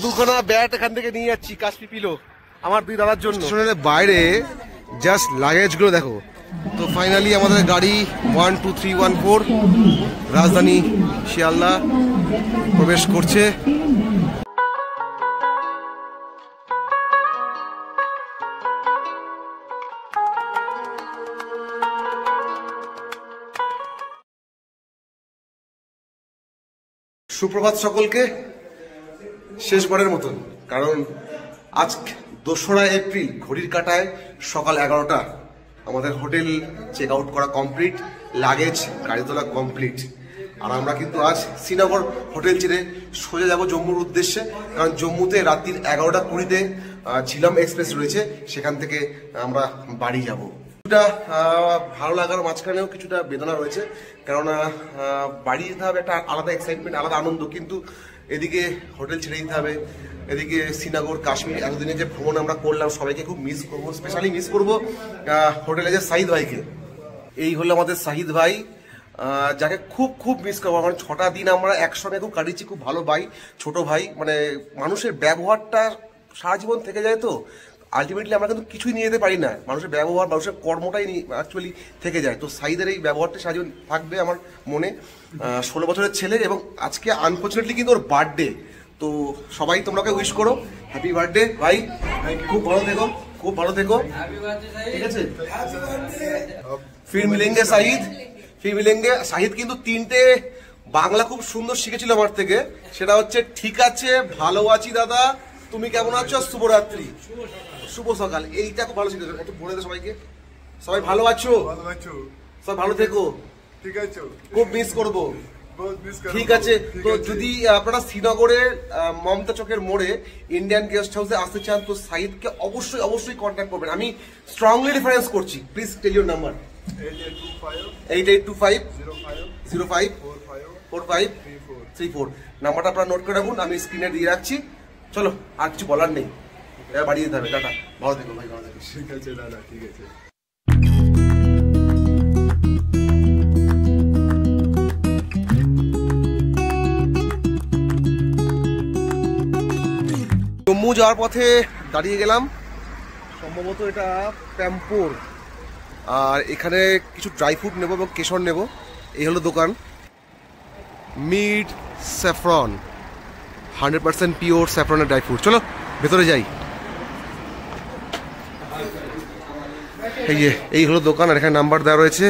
দুখানা ব্যাট এখান থেকে নিয়ে যাচ্ছি কাশ্মীর পিলো আমার দুই দাদার জন্য। স্টেশনের বাইরে জাস্ট লাগেজ গুলো দেখো। তো ফাইনালি আমাদের গাড়ি 12314 রাজধানী শিয়ালদা প্রবেশ করছে। সুপ্রভাত সকলকে, শেষবারের মতন, কারণ আজ 2রা এপ্রিল ঘড়ির কাঁটায় সকাল 11টা। আমাদের হোটেল চেক আউট করা কমপ্লিট, লাগেজ গাড়ি তোলা কমপ্লিট। আর আমরা কিন্তু আজ শ্রীনগর হোটেল ছেড়ে সোজা যাব জম্মুর উদ্দেশ্যে, কারণ জম্মুতে রাত্রির 11টা 20-তে ঝিলাম এক্সপ্রেস রয়েছে, সেখান থেকে আমরা বাড়ি যাব। কিছুটা ভালো লাগার মাঝখানেও কিছুটা বেদনা রয়েছে, কেননা বাড়ি যেতে হবে, একটা আলাদা এক্সাইটমেন্ট, আলাদা আনন্দ, কিন্তু এদিকে হোটেল ছেড়ে দিতে হবে, এদিকে শ্রীনগর কাশ্মীর এতদিনে যে ভ্রমণ আমরা করলাম সবাইকে খুব মিস করবো, স্পেশালি মিস করবো হোটেলে যে শাহিদ ভাইকে। এই হলো আমাদের শাহিদ ভাই, যাকে খুব খুব মিস করবো। মানে 6টা দিন আমরা একসঙ্গে খুব কাটিয়েছি, খুব ভালো ভাই, ছোট ভাই। মানে মানুষের ব্যবহারটা সারা জীবন থেকে যায়, তো আলটিমেটলি আমরা কিন্তু কিছুই নিয়ে যেতে পারি না, মানুষের ব্যবহার, মানুষের কর্মটাই অ্যাকচুয়ালি থেকে যায়। তো সাইদের এই ব্যবহারটা সারা জীবন থাকবে আমার মনে। 16 বছরের ছেলে, এবং আজকে আনফর্চুনেটলি কিন্তু ওর বার্থডে। তো সবাই তোমরা ওকে উইশ করো, হ্যাপি বার্থডে ভাই, খুব ভালো থেকো, খুব ভালো থেকো, ঠিক আছে। ফির মিলেঙ্গে শাহিদ, ফির মিলেঙ্গে। শাহিদ কিন্তু 3টে বাংলা খুব সুন্দর শিখেছিল আমার থেকে, সেটা হচ্ছে ঠিক আছে, ভালো আছি দাদা, তুমি কেমন আছো, শুভরাত্রি, শুভ সকাল। এইটা খুব ভালো শিখেছো, একটু বলে দে সবাইকে। সবাই ভালো আছো, সবাই ভালো থেকো, ঠিক আছে, খুব মিস করবো, ঠিক আছে। তো যদি আপনারা শ্রীনগরের মমতা চকের মোড়ে ইন্ডিয়ান গেস্ট হাউসে আসতে চান, তো সাইদকে অবশ্যই অবশ্যই কন্ট্যাক্ট করবেন। আমি স্ট্রংলি রেফারেন্স করছি। Please tell your number 8825054534। নাম্বারটা আপনারা নোট করে রাখুন, আমি স্ক্রিনে দিয়ে রাখছি। চলো, আর কিছু বলার নেই, বাড়িয়ে দিতে হবে। টাটা, ভালো থেকো ভাই, ভালো থেকো। ঠিক আছে দাদা, ঠিক আছে। জম্মু যাওয়ার পথে দাঁড়িয়ে গেলাম, সম্ভবত এটা প্যাম্পোর, আর এখানে কিছু ড্রাই ফ্রুট নেবো এবং কেশর নেবো। এই হলো দোকান, মিড স্যাফরন, 100% পিওর স্যাফরনের ড্রাই ফ্রুট। চলো ভেতরে যাই। এই হলো দোকান, আর এখানে নাম্বার দেওয়া রয়েছে,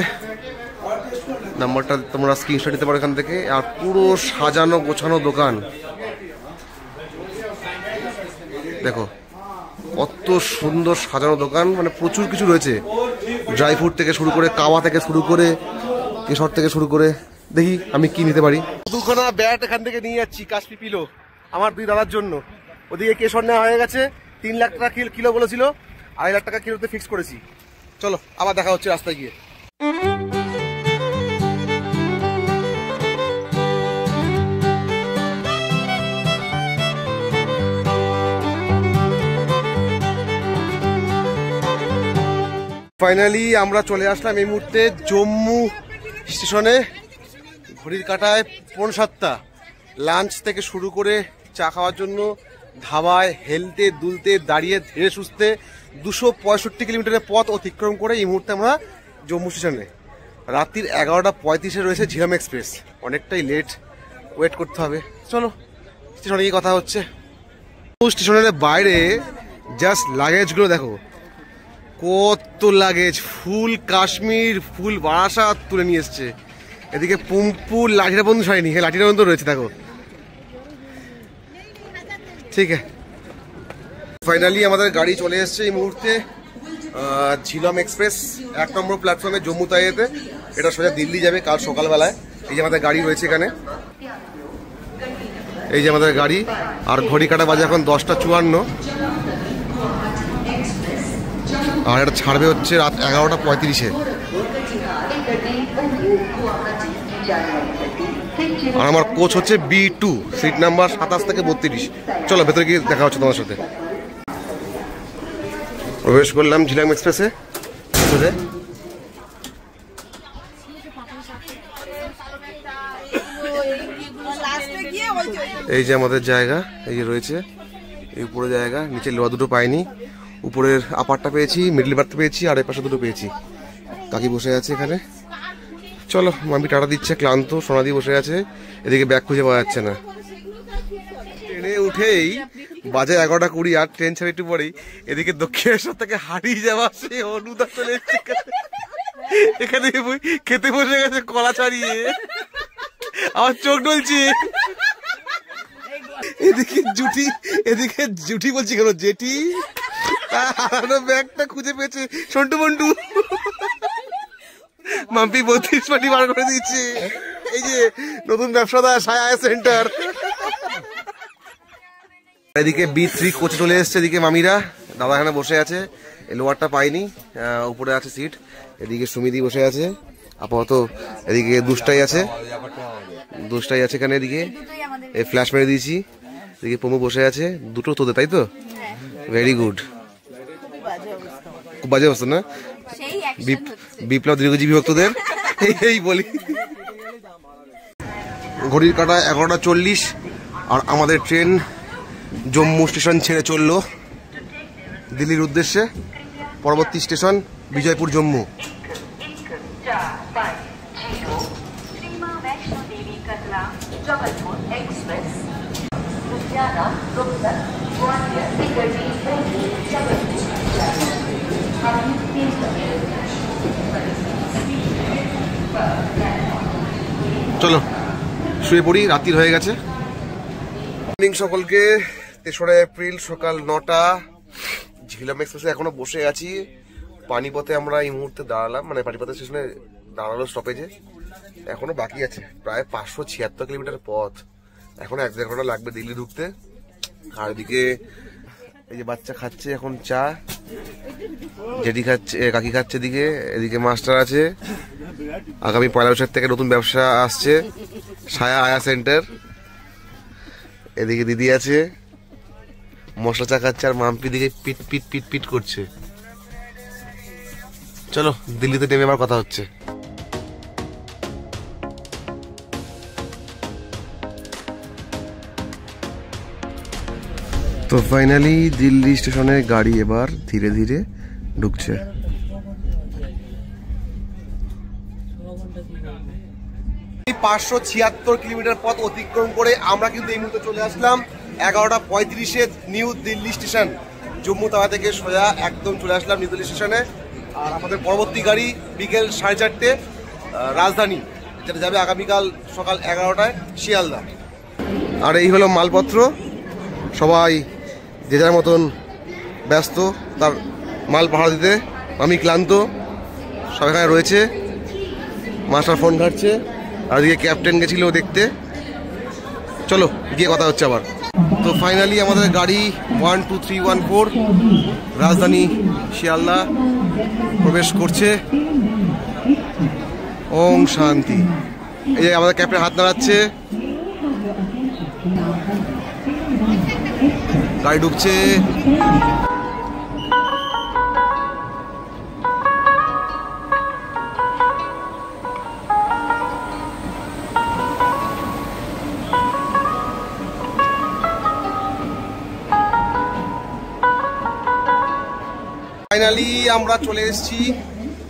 নাম্বারটা তোমরা স্ক্রিনশট নিতে পারো এখান থেকে। আর পুরো সাজানো গোছানো দোকান, দেখো কত সুন্দর সাজানো দোকান। মানে প্রচুর কিছু রয়েছে, ড্রাই ফ্রুট থেকে শুরু করে, কাওয়া থেকে শুরু করে, কেশর থেকে শুরু করে। দেখি আমি কি নিতে পারি। 2খানা ব্যাট এখান থেকে নিয়ে যাচ্ছি কাশ্মীর পিলো আমার দুই দাদার জন্য। ওদিকে কেশর নেওয়া হয়ে গেছে, 3 লাখ টাকা কিলো বলেছিল, 2.5 লাখ টাকা কিলোতে ফিক্স করেছি। চলো আবার দেখা হচ্ছে রাস্তায় গিয়ে। ফাইনালি আমরা চলে আসলাম এই মুহূর্তে জম্মু স্টেশনে। ঘড়ির কাঁটায় 7:15। লাঞ্চ থেকে শুরু করে চা খাওয়ার জন্য ধাবায় হেলতে দুলতে দাঁড়িয়ে ধীরে সুস্থে 265 কিলোমিটারের পথ অতিক্রম করে এই মুহূর্তে আমরা জম্মু স্টেশনে। রাত্রির 11:35 রয়েছে ঝিলাম এক্সপ্রেস, অনেকটাই লেট, ওয়েট করতে হবে। চলো স্টেশনে গিয়ে কথা হচ্ছে। স্টেশনের বাইরে জাস্ট লাগেজগুলো দেখো, কত লাগেজ, ফুল কাশ্মীর, ফুল বারাসাত তুলে নিয়ে এসছে। এদিকে পুম্পুর লাঠিটা বন্ধু হয়নি, লাঠিটা বন্ধু রয়েছে দেখো, ঠিক আছে। ফাইনালি আমাদের গাড়ি চলে এসছে এই মুহূর্তে ঝিলাম এক্সপ্রেস, 1 নম্বর প্ল্যাটফর্মে জম্মু তাইতে। এটা সোজা দিল্লি যাবে কাল সকালবেলায়। এই যে আমাদের গাড়ি রয়েছে এখানে, এই যে আমাদের গাড়ি। আর ঘড়ি কাটা বাজে এখন 10:54, আর এটা ছাড়বে হচ্ছে রাত 11:35-এ। আর আমার কোচ হচ্ছে B2, সিট নাম্বার 27 থেকে 32। চলো ভেতরে গিয়ে দেখা হচ্ছে তোমার সাথে। প্রবেশ করলাম ঝিলাম এক্সপ্রেসে। এই যে আমাদের জায়গা, এই যে রয়েছে। এই উপরে জায়গা, নিচে লোয়া দুটো পাইনি, উপরের আপারটা পেয়েছি, মিডল বার্থ পেয়েছি, আর এই পাশে দুটো পেয়েছি। কাকি বসে আছে এখানে। চলো, মাম্পি টাটা দিচ্ছে, ক্লান্ত। সোনাদি বসে আছে, এদিকে ব্যাগ খুঁজে পাওয়া যাচ্ছে না। ট্রেনে উঠেই বাজে 11:20, আর ট্রেন ছেড়ে একটু পরেই এদিকে দক্ষিণেশ্বর থেকে হারিয়ে যাওয়া সে অনুদা চলে এসছে এখানে। খেতে বসে গেছে কলা ছাড়িয়ে, আমার চোখ ডলছে। এদিকে জুটি বলছি কেন, জেঠি হারানো ব্যাগটা খুঁজে পেয়েছে সন্টু মন্টু। মাম্পি 32 পাটি বার করে দিচ্ছে। এই যে নতুন ব্যবসাদার সায়া সেন্টার। এদিকে B3 কোচ চলে এসছে, এদিকে মামিরা দাদা এখানে বসে আছে। লোয়ারটা পাইনি, উপরে আছে সিট। এদিকে সুমিদি বসে আছে আপাতত। এদিকে দুষ্টাই আছে এখানে। এদিকে এই ফ্ল্যাশ মেরে দিয়েছি। এদিকে পমু বসে আছে। দুটো তোদের, তাই তো? Very good. খুব বাজে অবস্থা না? বিপ্লব দীর্ঘজীবী ভক্তদের এই বলি। ঘড়ির কাঁটায় 11:40, আর আমাদের ট্রেন জম্মু স্টেশন ছেড়ে চললো দিল্লির উদ্দেশ্যে। পরবর্তী স্টেশন বিজয়পুর, জম্মু। চলো শুয়ে পড়ি, রাত্রি হয়ে গেছে। মর্নিং সকলকে। 3রা এপ্রিল সকাল 9টা। ঝিলাম এক্সপ্রেসে এখনো বসে আছি। পানিপথে আমরা এই মুহূর্তে দাঁড়ালাম, মানে পানিপথ স্টেশনে দাঁড়ালো স্টপেজে। এখনো বাকি আছে প্রায় 576 কিলোমিটার পথ। এখনো 1-1.5 ঘন্টা লাগবে দিল্লি ঢুকতে। আর এদিকে এই যে বাচ্চা খাচ্ছে এখন চা, জেঠি খাচ্ছে, কাকি খাচ্ছে এদিকে। এদিকে মাস্টার আছে। আগামী 1 বৈশাখ থেকে নতুন ব্যবসা আসছে, সায়া আয়া সেন্টার। এদিকে দিদি আছে, মশলা চা খাচ্ছে, আর মাম্পি দিকে পিট পিট পিট পিট করছে। চলো দিল্লিতে নেমে আমার কথা হচ্ছে। তো ফাইনালি দিল্লি স্টেশনে গাড়ি এবার ধীরে ধীরে ঢুকছে। এই 576 কিলোমিটার পথ অতিক্রম করে আমরা কিন্তু এই মুহূর্তে চলে আসলাম 11:35 নিউ দিল্লি স্টেশন। জম্মু তাওয়া থেকে সোজা একদম চলে আসলাম নিউ দিল্লি স্টেশনে। আর আমাদের পরবর্তী গাড়ি বিকেল 4:30 রাজধানী, যেটা যাবে আগামীকাল সকাল 11টায় শিয়ালদা। আর এই হলো মালপত্র। সবাই যে যার মতন ব্যস্ত তার মাল পাহাড় দিতে। আমি ক্লান্ত, সব এখানে রয়েছে। মাস্টার ফোন ঘাটছে, আর এদিকে ক্যাপ্টেন গেছিল দেখতে। চলো গিয়ে কথা হচ্ছে আবার। তো ফাইনালি আমাদের গাড়ি 12314 রাজধানী শিয়ালদা প্রবেশ করছে। ওং শান্তি। এই যে আমাদের ক্যাপ্টেন হাত নাড়াচ্ছে, গাড়ি ঢুকছে। ফাইনালি আমরা চলে এসেছি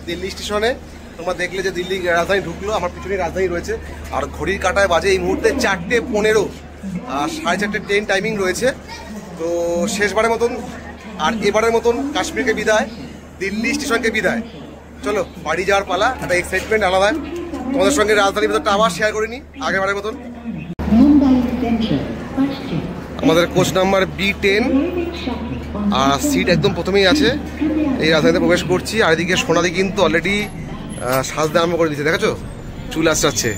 দিল্লি স্টেশনে। তোমরা দেখলে যে দিল্লি রাজধানী ঢুকলো, আমার পিছনে রাজধানী রয়েছে। আর ঘড়ির কাঁটায় বাজে এই মুহূর্তে 4:15, আর 4:30 ট্রেন টাইমিং রয়েছে। তো শেষবারের মতন আর এবারের মতন কাশ্মীরকে বিদায়, দিল্লি স্টেশনকে বিদায়। চলো বাড়ি যাওয়ার পালা। একটা এক্সাইটমেন্ট আলাদা। তোমাদের সঙ্গে রাজধানীর ভিতরটা আবার শেয়ার করে নিই আগেরবারের মতন। আমাদের কোচ নাম্বার B10, আর সিট একদম প্রথমেই আছে। এই রাজধানীতে প্রবেশ করছি। আর এদিকে সোনাদি কিন্তু অলরেডি সাজতে আরম্ভ করে দিচ্ছে, দেখেছো? চুল আসছে।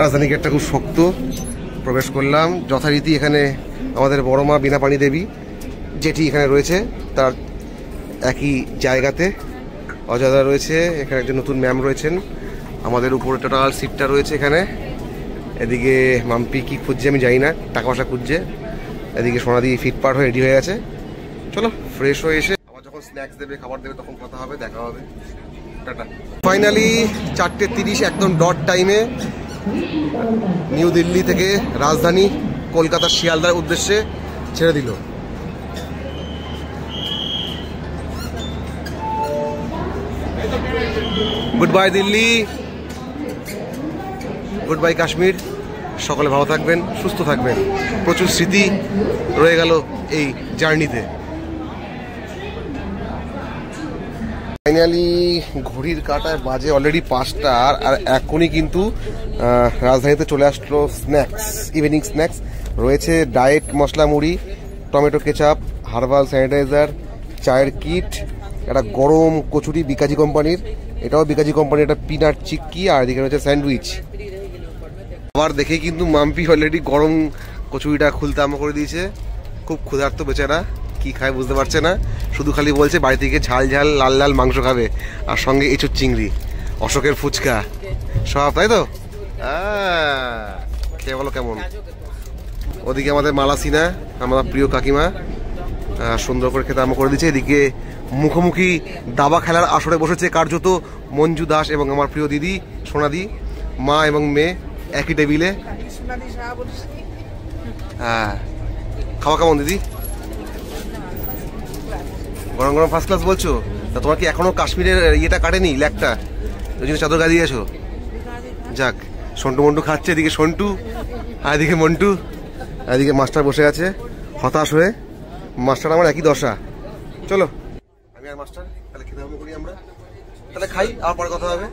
রাজধানী গেটটা খুব শক্ত। প্রবেশ করলাম যথারীতি। এখানে আমাদের বড় মা বীণাপাণি দেবী যেটি এখানে রয়েছে, তার একই জায়গাতে অজয়দা রয়েছে। এখানে একজন নতুন ম্যাম রয়েছেন। আমাদের উপরে টোটাল সিটটা রয়েছে এখানে। এদিকে মাম্পি কি খুঁজছে আমি জানি না, টাকা পয়সা খুঁজছে। এদিকে সোনাদি ফিটপাট হয়ে রেডি হয়ে গেছে। চলো ফ্রেশ হয়ে এসে আবার যখন স্ন্যাক্স দেবে, খাবার দেবে, তখন কথা হবে, দেখা হবে। টাটা। ফাইনালি 4:30 একদম ডট টাইমে নিউ দিল্লি থেকে রাজধানী কলকাতার শিয়ালদার উদ্দেশ্যে ছেড়ে দিল। Good bye Delhi, good bye Kashmir. সকলে ভালো থাকবেন, সুস্থ থাকবেন। প্রচুর স্মৃতি রয়ে গেল এই জার্নিতে। ফাইনালি ঘড়ির কাঁটায় বাজে অলরেডি 5টা, আর এখনই কিন্তু রাজধানীতে চলে আসলো স্ন্যাক্স, ইভিনিং স্ন্যাক্স। রয়েছে ডায়েট মশলা মুড়ি, টমেটো কেচাপ, হার্বাল স্যানিটাইজার, চায়ের কিট, একটা গরম কচুরি বিকাজি কোম্পানির, এটাও বিকাজি কোম্পানির, একটা পিনাট চিক্কি, আর এদিকে রয়েছে স্যান্ডউইচ। আবার দেখে কিন্তু মাম্পি অলরেডি গরম কচুরিটা খুলতে আরম্ভ করে দিয়েছে। খুব ক্ষুধার্ত বেচারা, কি খায় বুঝতে পারছে না, শুধু খালি বলছে বাড়ি থেকে ঝাল ঝাল লাল লাল মাংস খাবে, আর সঙ্গে এঁচোর চিংড়ি, অশোকের ফুচকা সব, তাই তো? খেয়ে বলো কেমন। ওদিকে আমাদের মালাসিনা, আমার প্রিয় কাকিমা, সুন্দর করে খেতে আরম্ভ করে দিচ্ছে। এদিকে মুখোমুখি দাবা খেলার আসরে বসেছে কার্যত মঞ্জু দাস এবং আমার প্রিয় দিদি সোনাদি, মা এবং মেয়ে একই টেবিলে। হ্যাঁ, খাওয়া কেমন দিদি? গরম গরম ফার্স্ট ক্লাস বলছো? তা তোমার কি এখনো কাশ্মীরের ইয়েটা কাটেনি, ল্যাকটা? ওই জন্য চাদর গায়ে দিয়েছো? যাক, সন্টু মন্টু খাচ্ছে, এদিকে সন্টু আর এদিকে মন্টু, এদিকে মাস্টার বসে আছে হতাশ হয়ে। মাস্টার আমার একই দশা। চলো আমি আর মাস্টার তাহলে খেতে হবে করি, আমরা তাহলে খাই, আর পরে কথা হবে।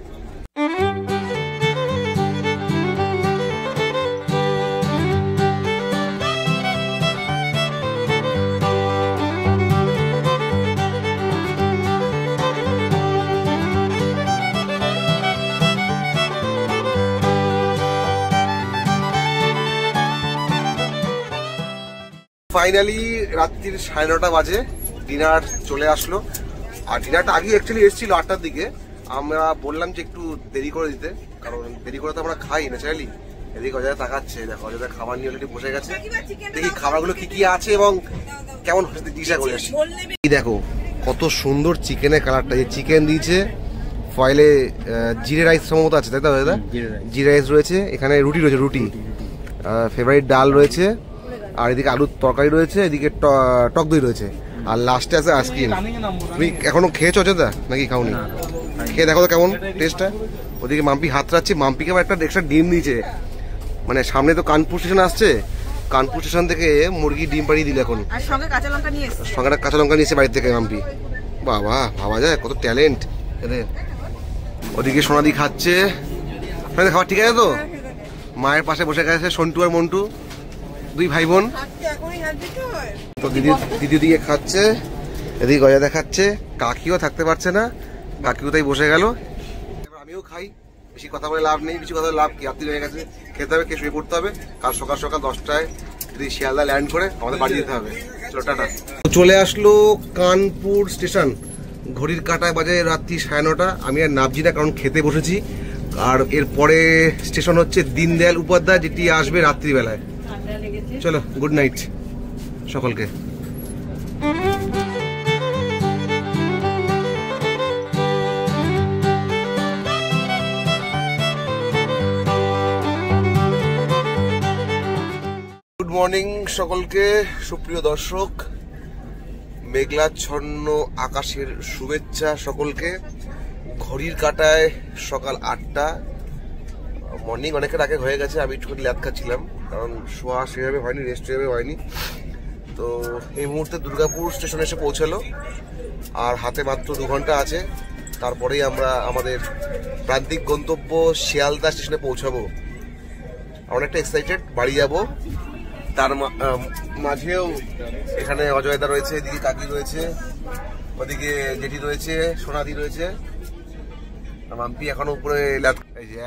ফাইনালি রাত্রির 9:30 বাজে, ডিনার চলে আসলো। আর ডিনারটা আগে অ্যাকচুয়ালি এসেছিল 8টার দিকে, আমরা বললাম যে একটু দেরি করে দিতে, কারণ দেরি করে তো আমরা খাই ন্যাচারালি। এদিকে অজয় তাকাচ্ছে, দেখো অজয় খাবার নিয়ে অলরেডি বসে গেছে। দেখি খাবারগুলো কি কি আছে এবং কেমন হচ্ছে জিজ্ঞাসা করে আসি। এই দেখো কত সুন্দর চিকেনের কালারটা, এই চিকেন দিয়েছে ফয়েলে, জিরে রাইস সম্ভবত আছে, তাই তো দাদা? জিরে রাইস রয়েছে, এখানে রুটি রয়েছে, রুটি, ফেভারিট ডাল রয়েছে, আর এদিকে আলুর তরকারি রয়েছে, এদিকে টক দই রয়েছে, আর লাস্টে আছে আইসক্রিম। তুমি এখনো খেয়েছো অযোধ্যা নাকি খাওনি? খেয়ে দেখো তো কেমন টেস্টটা। ওদিকে মাম্পি হাত রাখছে, মাম্পিকে আবার একটা এক্সট্রা ডিম দিয়েছে, মানে সামনে তো কানপুর স্টেশন আসছে, কানপুর স্টেশন থেকে মুরগি ডিম পাড়িয়ে দিল এখন, সঙ্গে কাঁচা লঙ্কা নিয়েছে বাড়ি থেকে মাম্পি। বাবা, ভাবা যায় কত ট্যালেন্ট এদের। ওদিকে সোনাদি খাচ্ছে, খাবার ঠিক আছে তো? মায়ের পাশে বসে গেছে সন্টু আর মন্টু, দুই ভাই বোন। তো দিদি দিকে খাচ্ছে, এদিকে গজা দেখাচ্ছে, কাকিও থাকতে পারছে না, কাকিও তাই বসে গেল। এবার আমিও খাই, বেশি কথা বলে লাভ নেই, বেশি কথা বলে লাভ কি, রাত্রি হয়ে গেছে, খেতে হবে, খেয়ে শুয়ে পড়তে হবে। কাল সকাল সকাল 10টায় যদি শিয়ালদা ল্যান্ড করে আমাদের বাড়ি যেতে হবে। চলো টাটা। চলে আসলো কানপুর স্টেশন, ঘড়ির কাঁটায় বাজে রাত্রি 9:30। আমি আর নাবজি না, কারণ খেতে বসেছি। আর এরপরে স্টেশন হচ্ছে দীনদয়াল উপাধ্যায়, যেটি আসবে রাত্রিবেলায়। চলো, গুড নাইট সকলকে। গুড মর্নিং সকলকে, সুপ্রিয় দর্শক, মেঘলাচ্ছন্ন আকাশের শুভেচ্ছা সকলকে। ঘড়ির কাঁটায় সকাল 8টা, মর্নিং অনেকের আগে হয়ে গেছে। আমি একটু ল্যাদ খাচ্ছিলাম, কারণ শোয়া সেভাবে হয়নি, রেস্ট সেভাবে হয়নি। তো এই মুহূর্তে দুর্গাপুর স্টেশনে এসে পৌঁছালো, আর হাতে মাত্র 2 ঘন্টা আছে, তারপরেই আমরা আমাদের প্রান্তিক গন্তব্য শিয়ালদা স্টেশনে পৌঁছাবো। অনেকটা এক্সাইটেড, বাড়ি যাব। তার মাঝেও এখানে অজয়দা রয়েছে, এদিকে কাকি রয়েছে, ওদিকে জেঠি রয়েছে, সোনাদি রয়েছে, মাম্পি এখনো উপরে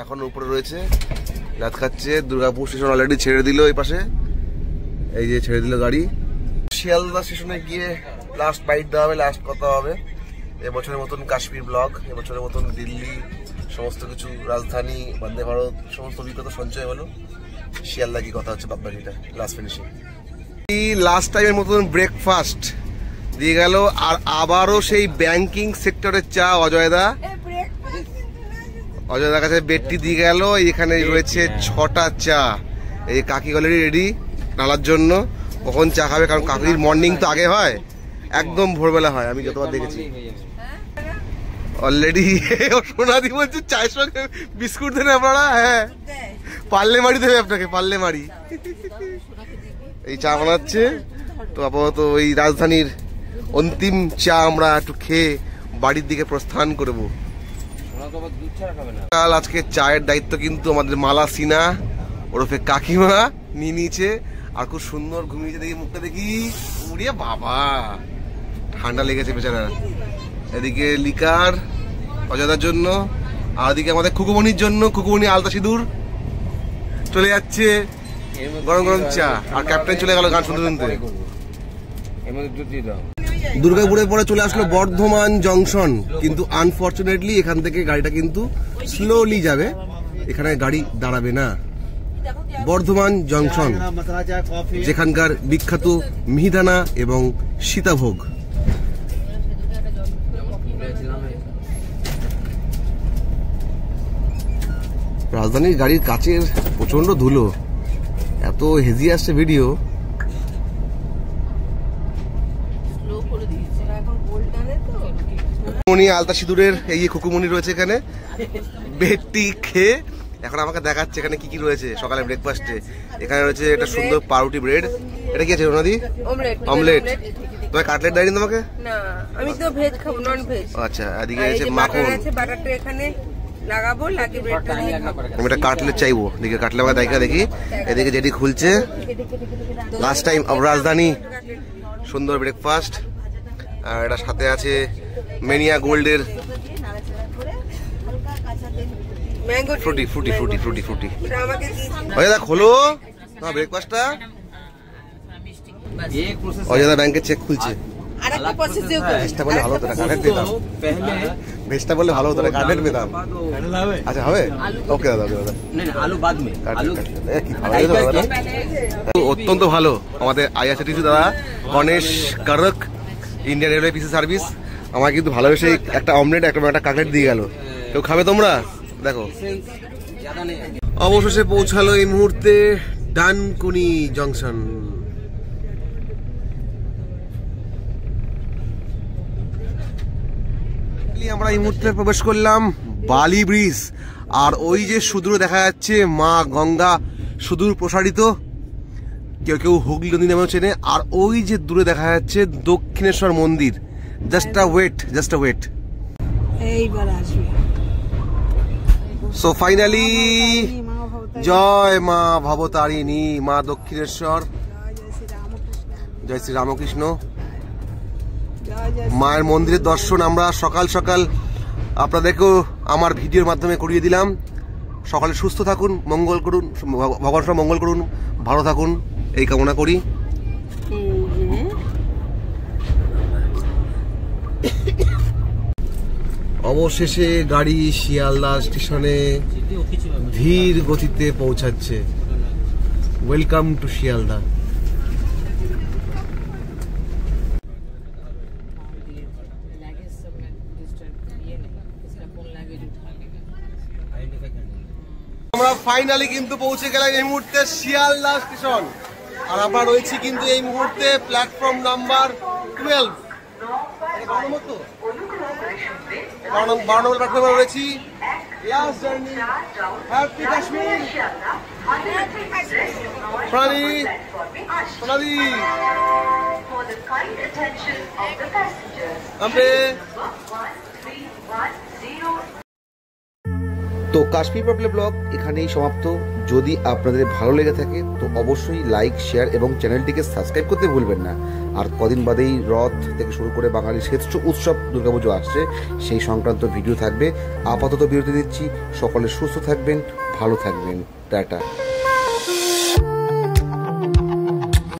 এখনো উপরে রয়েছে, লাত খাচ্ছে। দুর্গাপুর স্টেশন অলরেডি ছেড়ে দিল, এই পাশে এই যে ছেড়ে দিল গাড়ি। শিয়ালদা স্টেশনে গিয়ে লাস্ট বাইট দেওয়া হবে, লাস্ট কথা হবে। এবছরের মতন কাশ্মীর ব্লগ, এবছরের মতন দিল্লি, সমস্ত কিছু রাজধানী, বন্দে ভারত, সমস্ত অভিজ্ঞতা সঞ্চয় হলো। শিয়ালদা কি কথা হচ্ছে বাপবাড়িটা লাস্ট ফিনিশিং। এই লাস্ট টাইমের মতন ব্রেকফাস্ট দিয়ে গেল, আর আবারও সেই ব্যাংকিং সেক্টরের চা। অজয়দার কাছে বেডটি দিয়ে গেল। এখানে রয়েছে 6টা চা। এই কাকি অলরেডি রেডি, ঢালার জন্য। কখন চা খাবে, কারণ কাকুরির মর্নিং তো আগে হয়, একদম ভোরবেলা হয়, আমি যতবার দেখেছি। অলরেডি সোনাদি বলছে চায়ের সঙ্গে বিস্কুট দেন আপনারা? হ্যাঁ, পাল্লে মারি দেবে আপনাকে, পাল্লে মারি। এই চা বানাচ্ছে। তো আপাতত ওই রাজধানীর অন্তিম চা আমরা একটু খেয়ে বাড়ির দিকে প্রস্থান করবো। কাল আজকে চায়ের দায়িত্ব কিন্তু আমাদের মালা সিনা ওরফে কাকিমা নিয়ে নিয়েছে, আর খুব সুন্দর ঘুমিয়েছে। দেখি মুখটা দেখি, উড়িয়ে বাবা ঠান্ডা লেগেছে বেচারা। এদিকে লিকার অজাদার জন্য, আর এদিকে আমাদের খুকুমনির জন্য, খুকুমনি আলতা সিঁদুর চলে যাচ্ছে, গরম গরম চা, আর ক্যাপ্টেন চলে গেল গান শুনতে শুনতে। দুর্গাপুরের পরে চলে আসলো বর্ধমান জংশন, কিন্তু আনফরচুনেটলি এখান থেকে গাড়িটা কিন্তু স্লোলি যাবে, এখানে গাড়ি দাঁড়াবে না। বর্ধমান জংশন, যেখানকার বিখ্যাত মিহিদানা এবং সীতাভোগ। রাজধানীর গাড়ির কাচের প্রচন্ড ধুলো, এত হেজি আসছে ভিডিও। খুকুমনি আলতা সিঁদুরের এই যে খুকুমনি রয়েছে এখানে, বেডটি খেয়ে এখন আমাকে দেখাচ্ছে এখানে কি কি রয়েছে সকালে ব্রেকফাস্টে। এখানে রয়েছে একটা সুন্দর পাউরুটি ব্রেড। এটা কি আছে ওনাদি? অমলেট। তোমার কাটলেট দেয়নি তোমাকে? না, আমি তো ভেজ খাবো, নন ভেজ। আচ্ছা, এদিকে আছে মাখন। বাটারটা এখানে লাগাবো, লাগিয়ে ব্রেডটা দিয়ে খাবো। আমি একটা কাটলেট চাইবো, দেখি কাটলেট আমাকে দেখা দেখি। এদিকে যেটি খুলছে, লাস্ট টাইম রাজধানী সুন্দর ব্রেকফাস্ট। আর এটা সাথে আছে মেনিয়া গোল্ডের ফ্রুটি ফ্রুটি ফ্রুটি ফ্রুটি ফ্রুটি। অজয়দা খোলো তোমার ব্রেকফাস্টটা। অজয়দা ব্যাংকের চেক খুলছে। ভেজটা বলে ভালো হতো না, কার্ডের পেতাম। ভেজটা বলে ভালো হতো না, কার্ডের পেতাম। আচ্ছা হবে, ওকে দাদা, ওকে দাদা। অত্যন্ত ভালো আমাদের আইআরসিটিসি দাদা গণেশ কারক, ইন্ডিয়ান রেলওয়ে পিসি সার্ভিস, আমার কিন্তু ভালোবেসে একটা অমলেট একটা কাটলেট দিয়ে গেল। কেউ খাবে তোমরা? দেখো, অবশেষে পৌঁছালো এই মুহূর্তে ডানকুনি জংশন। আমরা এই মুহূর্তে প্রবেশ করলাম বালি ব্রিজ, আর ওই যে সুদূরে দেখা যাচ্ছে মা গঙ্গা সুদূর প্রসারিত, কেউ কেউ হুগলি নদী নামেও চেনে। আর ওই যে দূরে দেখা যাচ্ছে দক্ষিণেশ্বর মন্দির। Just a wait. এইবার আসবে। সো ফাইনালি জয় মা ভবতারিণী, মা দক্ষিণেশ্বর, জয় শ্রী রামকৃষ্ণ। মায়ের মন্দিরের দর্শন আমরা সকাল সকাল আপনাদেরকেও আমার ভিডিওর মাধ্যমে করিয়ে দিলাম। সকালে সুস্থ থাকুন, মঙ্গল করুন, ভগবান সব মঙ্গল করুন, ভালো থাকুন, এই কামনা করি। অবশেষে গাড়ি শিয়ালদা স্টেশনে ধীর গতিতে পৌঁছাচ্ছে। Welcome to Sealdah. আমরা ফাইনালি কিন্তু পৌঁছে গেলাম এই মুহূর্তে শিয়ালদা স্টেশন, আর আমরা রয়েছি কিন্তু এই মুহূর্তে প্ল্যাটফর্ম নাম্বার 12। 12 নম্বর প্ল্যাটফর্মে রয়েছি। Last journey, happy Kashmir. Sonali তো কাশ্মীর প্রবলেম ব্লগ এখানেই সমাপ্ত। যদি আপনাদের ভালো লেগে থাকে তো অবশ্যই লাইক, শেয়ার এবং চ্যানেলটিকে সাবস্ক্রাইব করতে ভুলবেন না। আর কদিন বাদেই রথ থেকে শুরু করে বাঙালির শ্রেষ্ঠ উৎসব দুর্গাপুজো আসছে, সেই সংক্রান্ত ভিডিও থাকবে। আপাতত বিরতি দিচ্ছি। সকলে সুস্থ থাকবেন, ভালো থাকবেন, টাটা।